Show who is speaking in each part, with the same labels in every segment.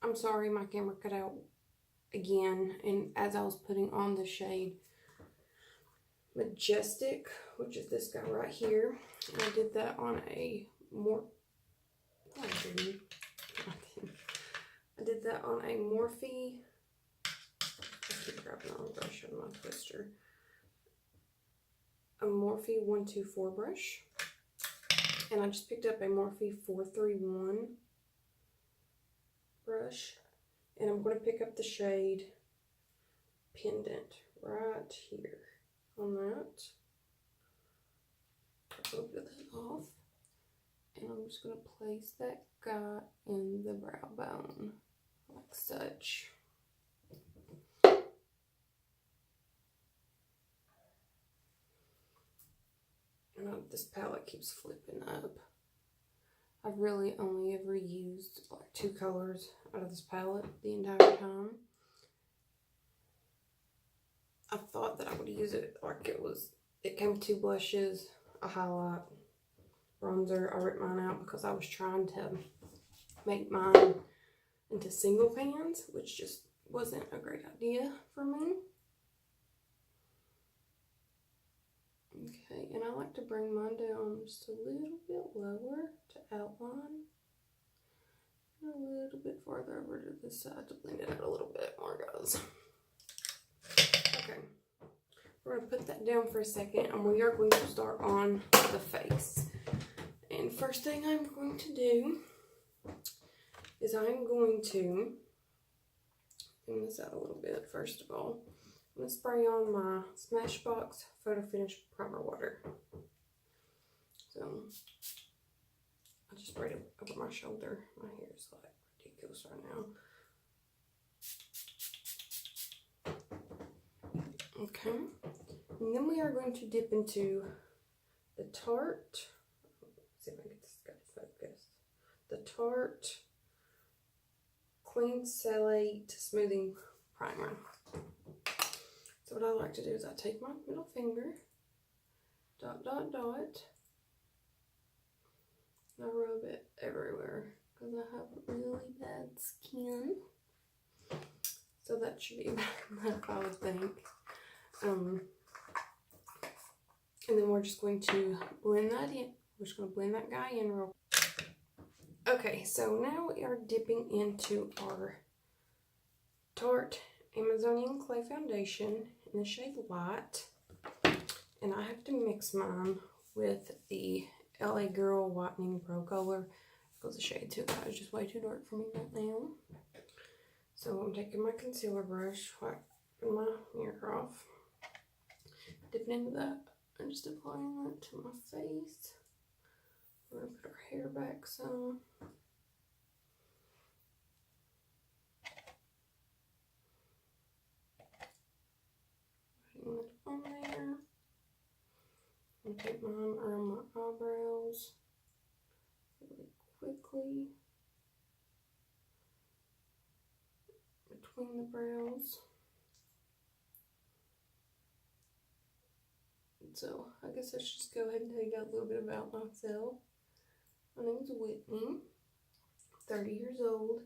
Speaker 1: I'm sorry, my camera cut out again, and as I was putting on the shade Majestic, which is this guy right here, and I did that on a I did that on a Morphe. I keep grabbing on the brush on my twister. A Morphe 124 brush, and I just picked up a Morphe 431 brush, and I'm going to pick up the shade Pendant right here on that. I'll get this off, and I'm just going to place that guy in the brow bone like such. This palette keeps flipping up. I've really only ever used like 2 colors out of this palette the entire time. I thought that I would use it like it came with 2 blushes, a highlight, bronzer. I ripped mine out because I was trying to make mine into single pans, which just wasn't a great idea for me. Okay, and I like to bring mine down just a little bit lower to outline. And a little bit farther over to this side to blend it out a little bit more, guys. Okay, we're going to put that down for a second, and we are going to start on the face. And first thing I'm going to do is I'm going to thin this out a little bit first of all. I'm going to spray on my Smashbox Photo Finish Primer Water. So, I just sprayed it over my shoulder. My hair is like ridiculous right now. Okay. And then we are going to dip into the Tarte. Let's see if I can get this guy focused. The Tarte Clean Slate Smoothing Primer. So what I like to do is I take my middle finger, dot, dot, dot, and I rub it everywhere because I have really bad skin. So that should be bad enough, I would think. And then we're just going to blend that in. We're just going to blend that guy in real quick. Okay, so now we are dipping into our Tarte Amazonian Clay Foundation in the shade Light, and I have to mix mine with the LA Girl Whitening Pro Color because the shade too light is just way too dark for me right now. So I'm taking my concealer brush, wiping my mirror off, dipping into that, and just applying that to my face. We're gonna put our hair back some. On there, and take mine around my eyebrows really quickly between the brows. So I guess I should just go ahead and tell you guys a little bit about myself. My name is Whitney, 30 years old.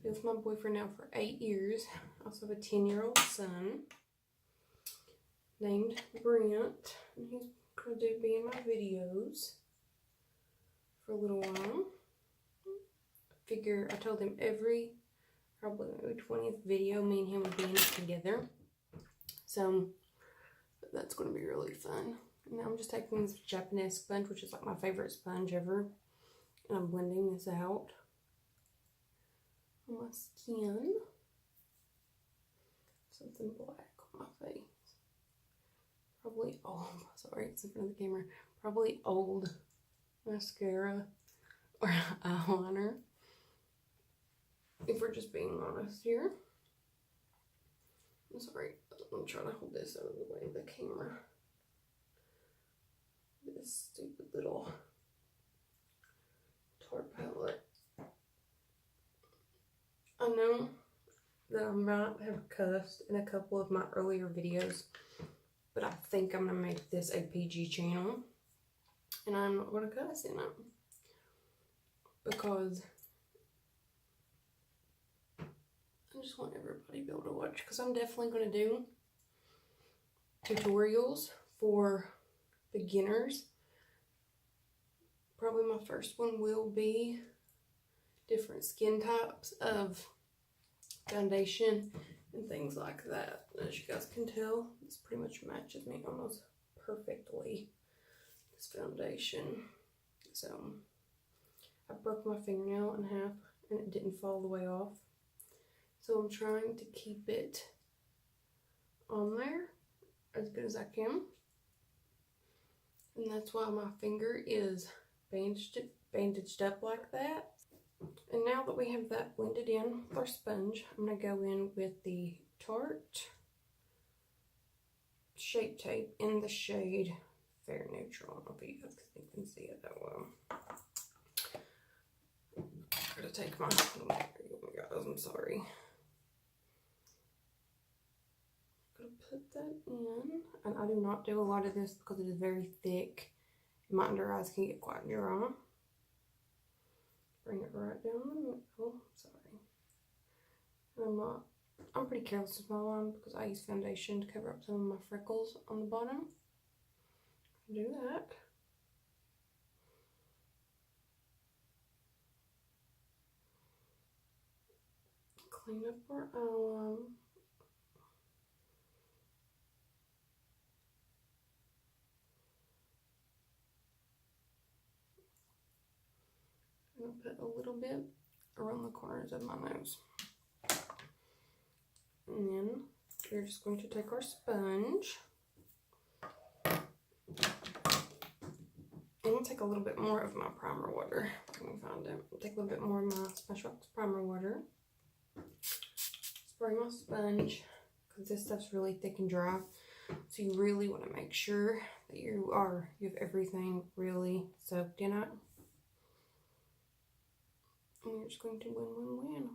Speaker 1: Been with my boyfriend now for 8 years. I also have a 10-year-old son named Brent, and he's going to be in my videos for a little while. I told him probably maybe 20th video, me and him would be in it together. So that's going to be really fun. And now I'm just taking this Japanese sponge, which is like my favorite sponge ever, and I'm blending this out on my skin. Something black on my face. Probably sorry, it's in front of the camera. Probably old mascara or eyeliner, if we're just being honest here. I'm sorry, I'm trying to hold this out of the way of the camera. This stupid little Tarte palette. I know that I might have cussed in a couple of my earlier videos, but I think I'm going to make this a PG channel, and I'm not going to cuss in it, because just want everybody to be able to watch, because I'm definitely going to do tutorials for beginners. Probably my first one will be different skin types of foundation and things like that. As you guys can tell, this pretty much matches me almost perfectly, this foundation. So I broke my fingernail in half and it didn't fall all the way off. So I'm trying to keep it on there as good as I can. And that's why my finger is bandaged up like that. And now that we have that blended in with our sponge, I'm going to go in with the Tarte Shape Tape in the shade Fair Neutral. I don't know if you guys can see it that well. I'm going to take my, oh my God, I'm sorry. I'm going to put that in, and I do not do a lot of this because it is very thick. My under eyes can get quite dry. Bring it right down the middle. Sorry. And I'm pretty careless with my line because I use foundation to cover up some of my freckles on the bottom. Do that. Clean up our eye. I'm going to put a little bit around the corners of my nose. And then we're just going to take our sponge. And we'll take a little bit more of my primer water. Let me find it. I'll take a little bit more of my Smashbox primer water. Spray my sponge because this stuff's really thick and dry. So you really want to make sure that you have everything really soaked in it. And you're just going to win.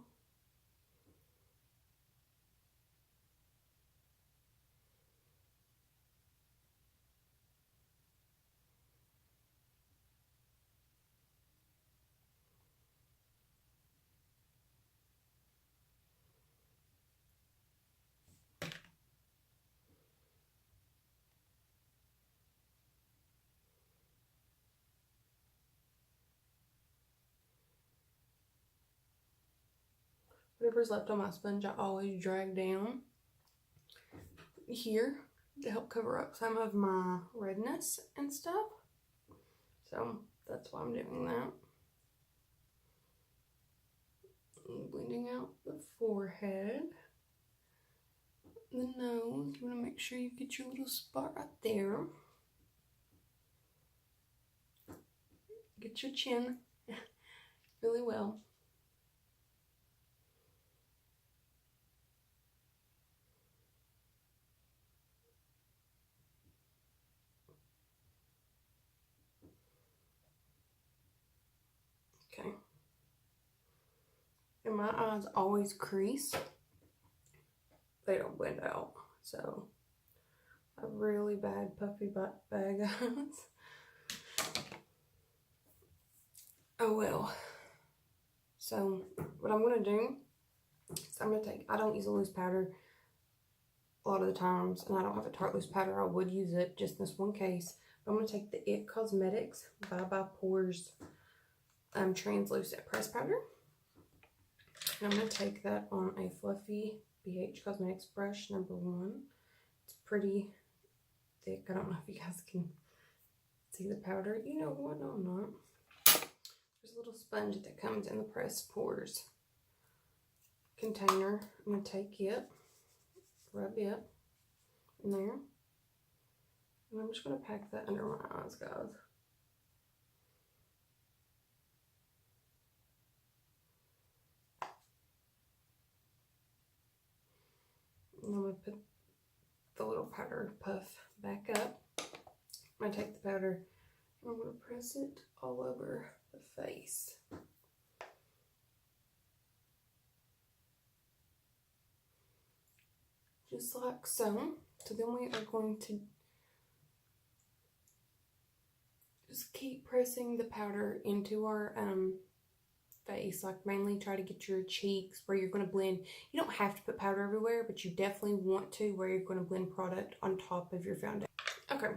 Speaker 1: Whatever's left on my sponge, I always drag down here to help cover up some of my redness and stuff. So that's why I'm doing that. And blending out the forehead, the nose. You want to make sure you get your little spot right there. Get your chin really well. Okay. And my eyes always crease. They don't blend out. So I have really bad puffy bag eyes. Oh well. So what I'm going to do is I'm going to take, I don't use a loose powder a lot of the times, and I don't have a Tarte loose powder. I would use it just in this one case. But I'm going to take the It Cosmetics by Pores translucent press powder. And I'm going to take that on a fluffy BH Cosmetics brush number 1. It's pretty thick. I don't know if you guys can see the powder. You know what? No, I'm not. There's a little sponge that comes in the press pores container. I'm going to take it, rub it in there, and I'm just going to pack that under my eyes, guys. And I'm going to put the little powder puff back up. I'm going to take the powder and I'm going to press it all over the face. Just like so. So then we are going to just keep pressing the powder into our face, like mainly try to get your cheeks where you're going to blend. You don't have to put powder everywhere, but you definitely want to where you're going to blend product on top of your foundation. Okay,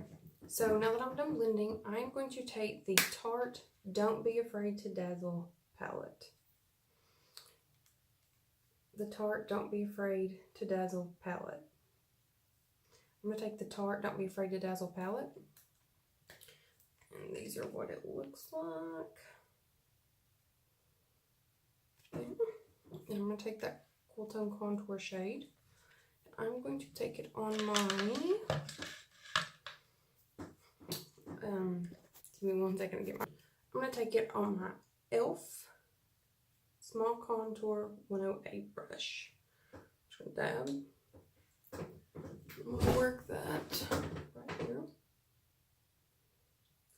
Speaker 1: so now that I'm done blending, I'm going to take the Tarte Don't Be Afraid to Dazzle palette. The Tarte Don't Be Afraid to Dazzle palette. I'm going to take the Tarte Don't Be Afraid to Dazzle palette. And these are what it looks like. And I'm going to take that Cool Tone Contour shade. I'm going to take it on my... give me 1 second to get my... I'm going to take it on my e.l.f. Small Contour 108 brush. Just going to dab. I'm going to work that right here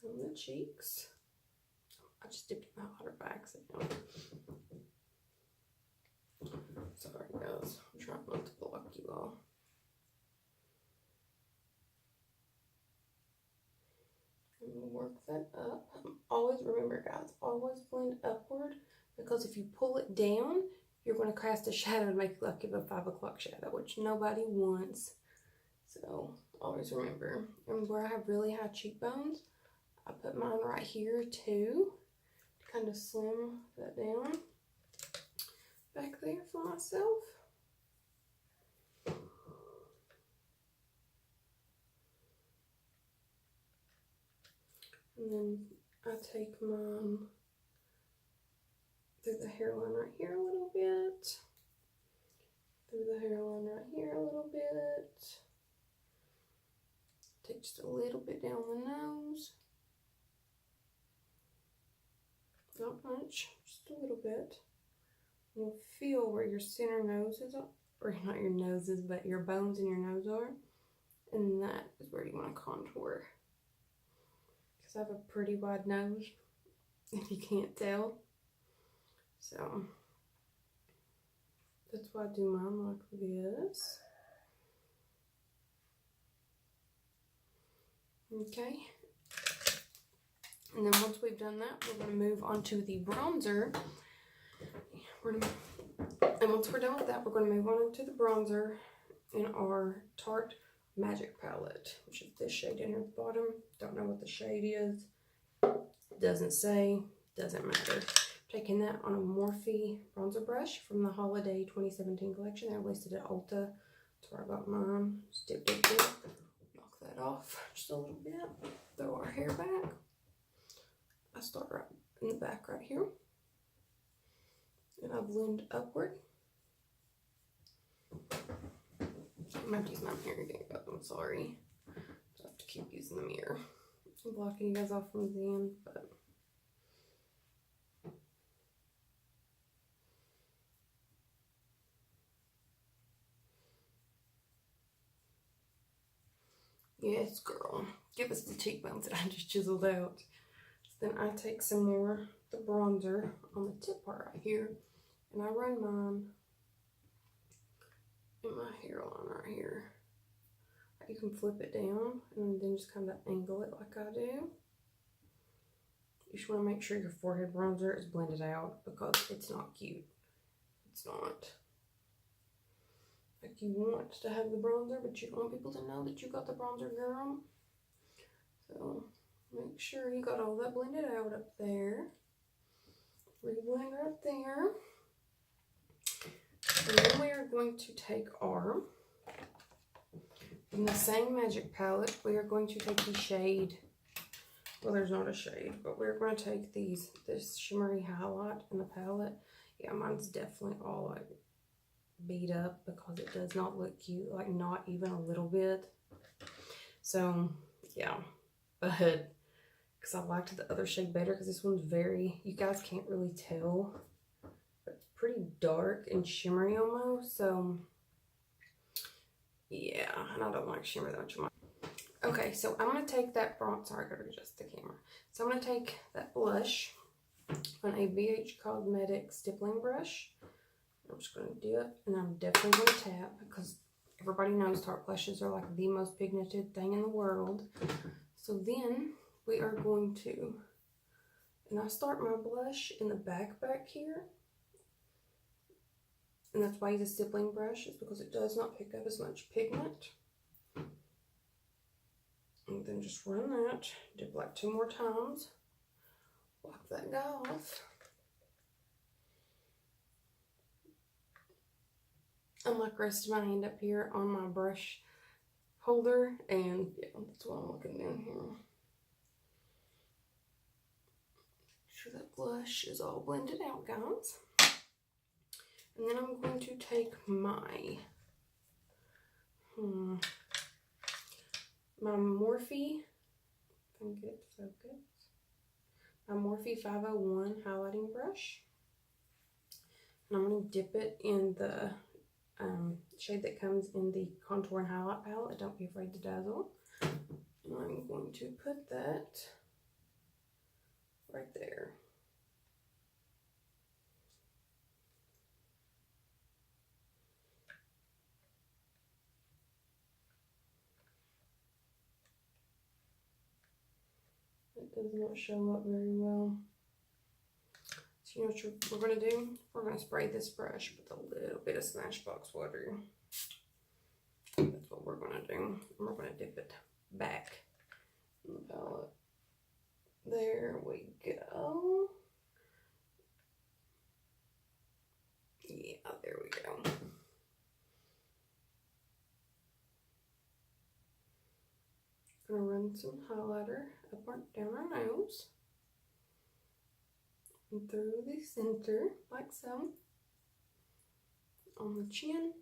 Speaker 1: on the cheeks. I just dipped my water by accident. Sorry guys, I'm trying not to block you all. I'm going to work that up. Always remember guys, always blend upward, because if you pull it down, you're going to cast a shadow and make it look like a 5 o'clock shadow, which nobody wants. So always remember. And where I have really high cheekbones, I put mine right here too, to kind of slim that down back there for myself. And then I take mine through the hairline right here a little bit, through the hairline right here a little bit, take just a little bit down the nose, not much, just a little bit. You'll feel where your center noses are, or not your noses, but your bones in your nose are, and that is where you want to contour. Because I have a pretty wide nose, if you can't tell. So that's why I do mine like this. Okay. And then once we've done that, we're going to move on to the bronzer. And once we're done with that, we're going to move on to the bronzer in our Tarte Magic Palette, which is this shade in here at the bottom. Don't know what the shade is. Doesn't say. Doesn't matter. Taking that on a Morphe bronzer brush from the Holiday 2017 collection. They released it at Ulta. That's where I got mine. Just dip, dip, dip. Knock that off just a little bit. Throw our hair back. I start right in the back right here. And I blend upward. I might use my mirror again, but I'm sorry. I have to keep using the mirror. I'm blocking you guys off from the end, but yes, girl. Give us the cheekbones that I just chiseled out. So then I take some more the bronzer on the tip part right here, and I run mine in my hairline right here. You can flip it down and then just kind of angle it like I do. You just want to make sure your forehead bronzer is blended out, because it's not cute. It's not. Like, you want to have the bronzer, but you don't want people to know that you got the bronzer, girl. So make sure you got all that blended out up there. Reblend right there. And then we are going to take our, in the same Magic Palette, we are going to take the shade, well, there's not a shade, but we're going to take this shimmery highlight in the palette. Yeah, mine's definitely all like beat up because it does not look cute, like not even a little bit. So yeah, but because I liked the other shade better, because this one's very, you guys can't really tell, but it's pretty dark and shimmery almost. So yeah, and I don't like shimmer that much. Okay, so I'm going to take that bronzer, sorry, I got to adjust the camera. So I'm going to take that blush on a BH Cosmetics stippling brush. I'm just going to dip, and I'm definitely going to tap, because everybody knows Tarte blushes are like the most pigmented thing in the world. So then we are going to, And I start my blush in the back here. And that's why I use a stippling brush, is because it does not pick up as much pigment. And then just run that, dip like 2 more times, block that guy off. I'm like resting my hand up here on my brush holder, and yeah, that's what I'm looking down here. Make sure that blush is all blended out, guys. And then I'm going to take my my Morphe, if I can get it to focus, my Morphe 501 highlighting brush. And I'm going to dip it in the shade that comes in the contour and highlight palette. Don't be afraid to dazzle. And I'm going to put that right there. It does not show up very well. So you know what we're going to do? We're going to spray this brush with a little bit of Smashbox water. That's what we're going to do. And we're going to dip it back in the palette. There we go. Yeah, there we go. Gonna run some highlighter up or down our nose and through the center, like so, on the chin,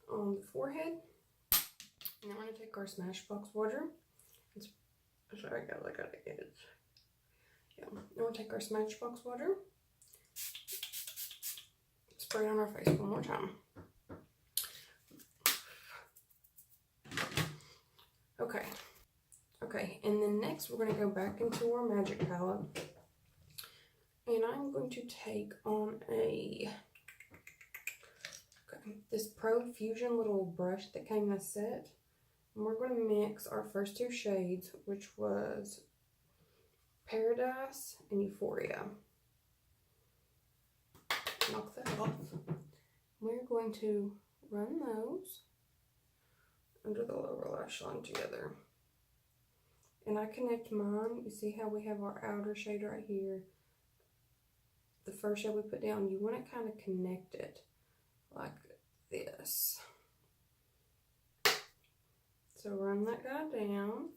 Speaker 1: on the forehead. And I'm gonna take our Smashbox water. Sorry, guys, I gotta get it. Yeah, I'm gonna take our Smashbox water, spray it on our face one more time. Okay, and then next we're going to go back into our magic palette, and I'm going to take on this Pro Fusion little brush that came in a set, and we're going to mix our first 2 shades, which was Paradise and Euphoria. Knock that off. We're going to run those under the lower lash line together. And I connect mine. You see how we have our outer shade right here? The first shade we put down, you want to kind of connect it like this. So run that guy down.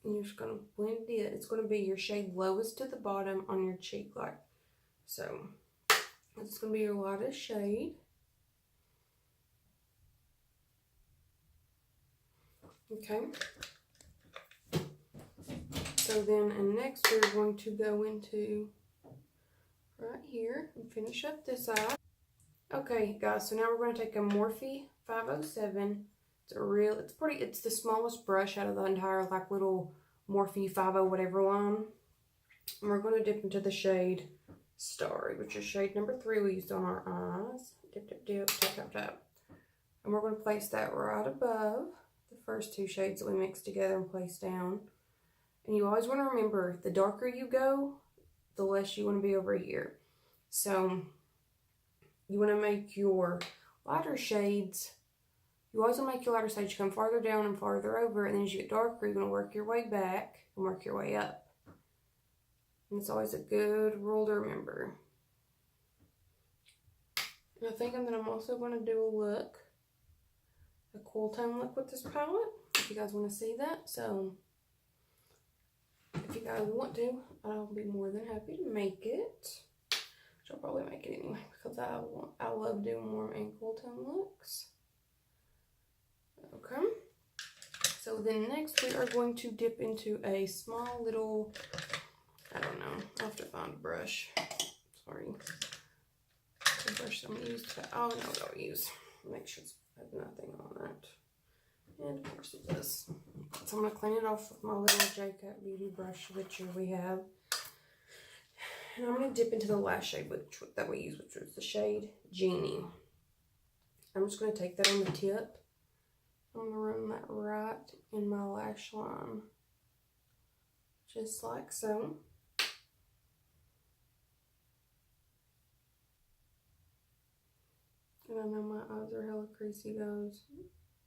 Speaker 1: And you're just going to blend it. It's going to be your shade lowest to the bottom on your cheek, like so. It's going to be your lightest shade. Okay. So then, and next we're going to go into right here and finish up this side. Okay, guys, so now we're going to take a Morphe 507. It's the smallest brush out of the entire, like, little Morphe 50 whatever line. And we're going to dip into the shade Starry, which is shade number 3 we used on our eyes. Dip, dip, dip, tap, tap, tap. And we're going to place that right above the first 2 shades that we mixed together and place down. And you always want to remember, the darker you go, the less you want to be over here. So you want to make your lighter shades, you always want to make your lighter shades come farther down and farther over, and then as you get darker, you're going to work your way back and work your way up. And it's always a good rule to remember. And I think I'm also going to do a cool tone look with this palette, if you guys want to see that. So if you guys want to, I'll be more than happy to make it. Which I'll probably make it anyway, because I love doing warm and cool tone looks. Okay. So then next we are going to dip into a small little, I don't know, I'll have to find a brush. Sorry. The brush I'm going to use today. Oh, I know what I'll use. Make sure it's has nothing on it. And of course it does. So I'm going to clean it off with my little J-Cut Beauty brush that we have. And I'm going to dip into the last shade that we use, which was the shade Genie. I'm just going to take that on the tip I'm gonna run that right in my lash line, just like so. And I know my eyes are hella creasy, guys.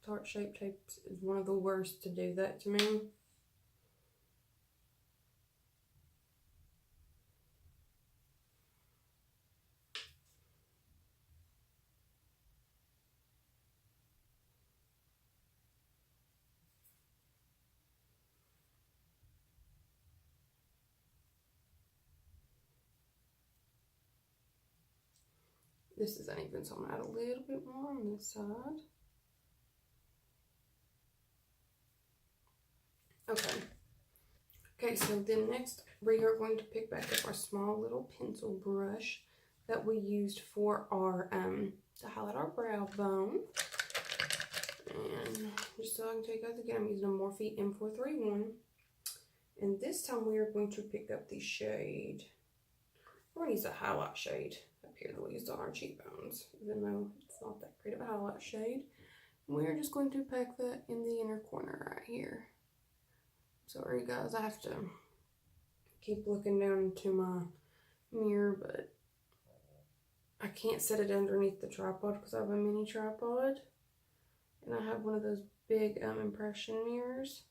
Speaker 1: Tarte Shape Tape is one of the worst to do that to me. This is uneven, so I'm gonna add a little bit more on this side. Okay, so then next we are going to pick back up our small little pencil brush that we used for our, to highlight our brow bone. And just so I can take out again, I'm using a Morphe M431. And this time we are going to pick up the shade, we're going to use a highlight shade up here that we used on our cheekbones, even though it's not that great of a highlight shade. And we are just going to pack that in the inner corner right here. Sorry guys, I have to keep looking down into my mirror, but I can't set it underneath the tripod because I have a mini tripod. And I have one of those big impression mirrors.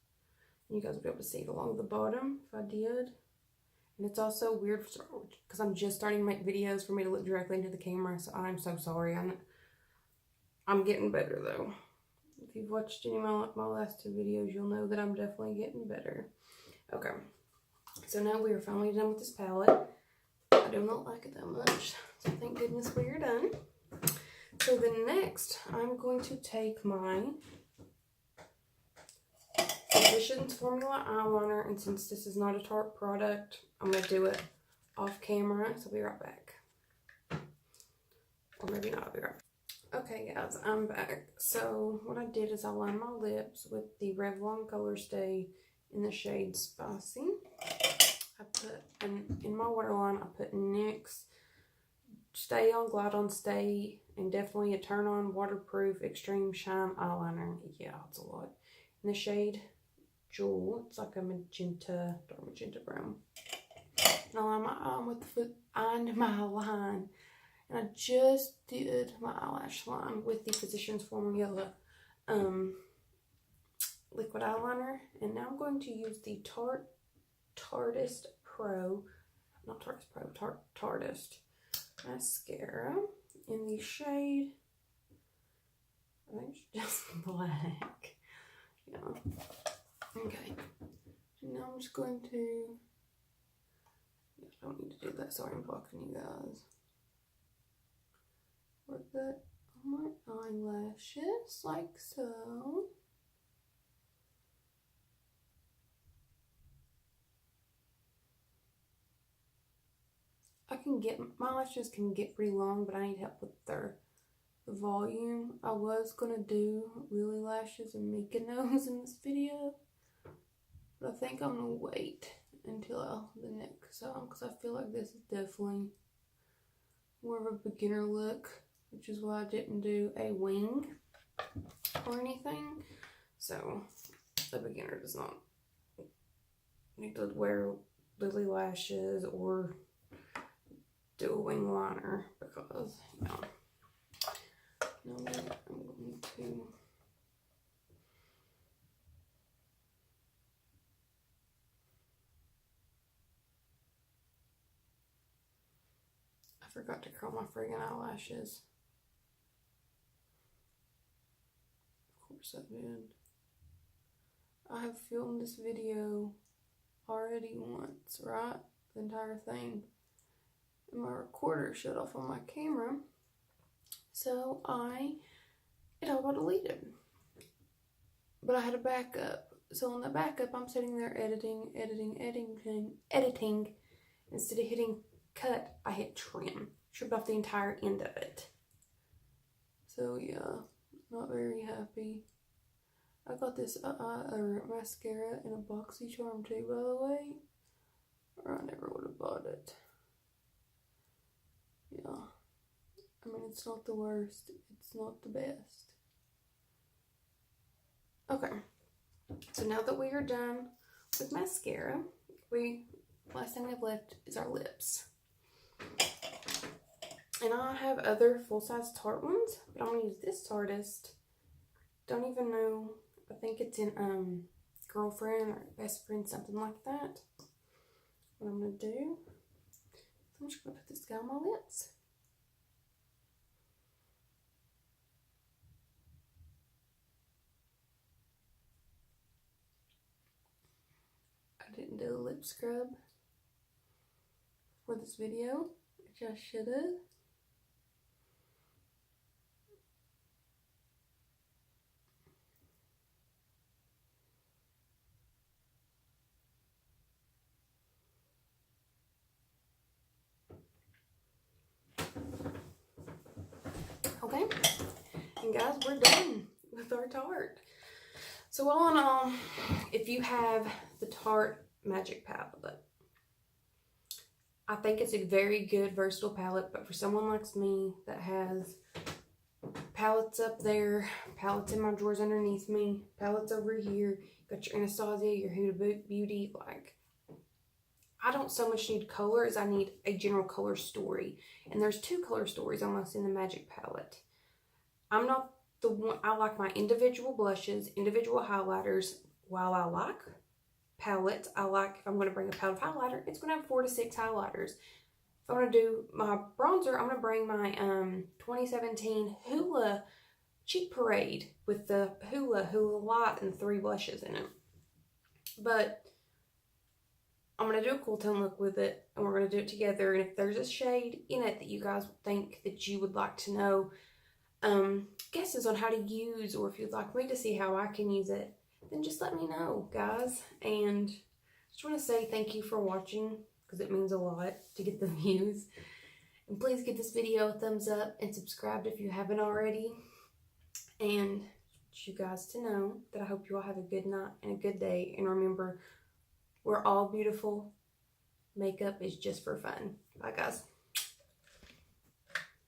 Speaker 1: You guys will be able to see it along the bottom if I did. And it's also weird because I'm just starting to make videos for me to look directly into the camera, so I'm so sorry. I'm getting better though. If you've watched any of my last two videos, you'll know that I'm definitely getting better. Okay, so now we are finally done with this palette. I do not like it that much, so thank goodness we are done. So then next, I'm going to take my Physicians Formula eyeliner, and since this is not a Tarte product, I'm going to do it off camera, so I'll be right back. Or maybe not, I'll be right back. Okay guys, I'm back. So what I did is I lined my lips with the Revlon Color Stay in the shade Spicy. I put, in my waterline, I put NYX Stay On, Glide On Stay, and definitely a Turn On Waterproof Extreme Shine eyeliner. Yeah, it's a lot. In the shade Jewel, it's like a magenta, dark magenta brown. And I line my eye with the under my line. And I just did my eyelash line with the Physicians Formula liquid eyeliner. And now I'm going to use the Tarteist Pro, not Tarteist Pro, Tarteist mascara in the shade, I think it's just black. Yeah. Okay. Now I'm just going to, I don't need to do that, sorry I'm blocking you guys. Work that on my eyelashes, like so. My lashes can get pretty long, but I need help with the volume. I was gonna do Lily Lashes and Mika Nose in this video, but I think I'm gonna wait until the next song because I feel like this is definitely more of a beginner look, which is why I didn't do a wing or anything. So a beginner does not need to wear Lily Lashes or do a wing liner because, you know, now I'm going to I forgot to curl my friggin' eyelashes. Of course I did. I have filmed this video already once, right? The entire thing. And my recorder shut off on my camera, so it all got deleted. But I had a backup, so on the backup I'm sitting there editing. Instead of hitting cut, I hit trim, trimmed off the entire end of it. So yeah, not very happy. I got this mascara in a boxy charm too, by the way, or I never would have bought it. Yeah, I mean, it's not the worst, it's not the best. Okay, so now that we are done with mascara, last thing we have left is our lips. And I have other full-size Tarte ones, but I'm going to use this Tarteist. Don't even know, I think it's in Girlfriend or Best Friend, something like that. What I'm going to do, I'm just going to put this guy on my lips. I didn't do a lip scrub for this video, which I should have. Okay, and guys, we're done with our Tarte. So all in all, if you have the Tarte Magic Palette, I think it's a very good versatile palette, but for someone like me that has palettes up there, palettes in my drawers underneath me, palettes over here, got your Anastasia, your Huda Beauty, like, I don't so much need color as I need a general color story. And there's 2 color stories almost in the Magic Palette. I'm not the one, I like my individual blushes, individual highlighters. While I like palettes, I like, if I'm going to bring a palette of highlighter, it's going to have 4 to 6 highlighters. If I'm going to do my bronzer, I'm going to bring my 2017 Hoola Cheek Parade with the Hoola Light and 3 blushes in it. But I'm going to do a cool tone look with it, and we're going to do it together. And if there's a shade in it that you guys think that you would like to know guesses on how to use, or if you'd like me to see how I can use it, then just let me know, guys. And just want to say thank you for watching, because it means a lot to get the views. And please give this video a thumbs up and subscribe if you haven't already. And want you guys to know that I hope you all have a good night and a good day. And remember, we're all beautiful. Makeup is just for fun. Bye, guys.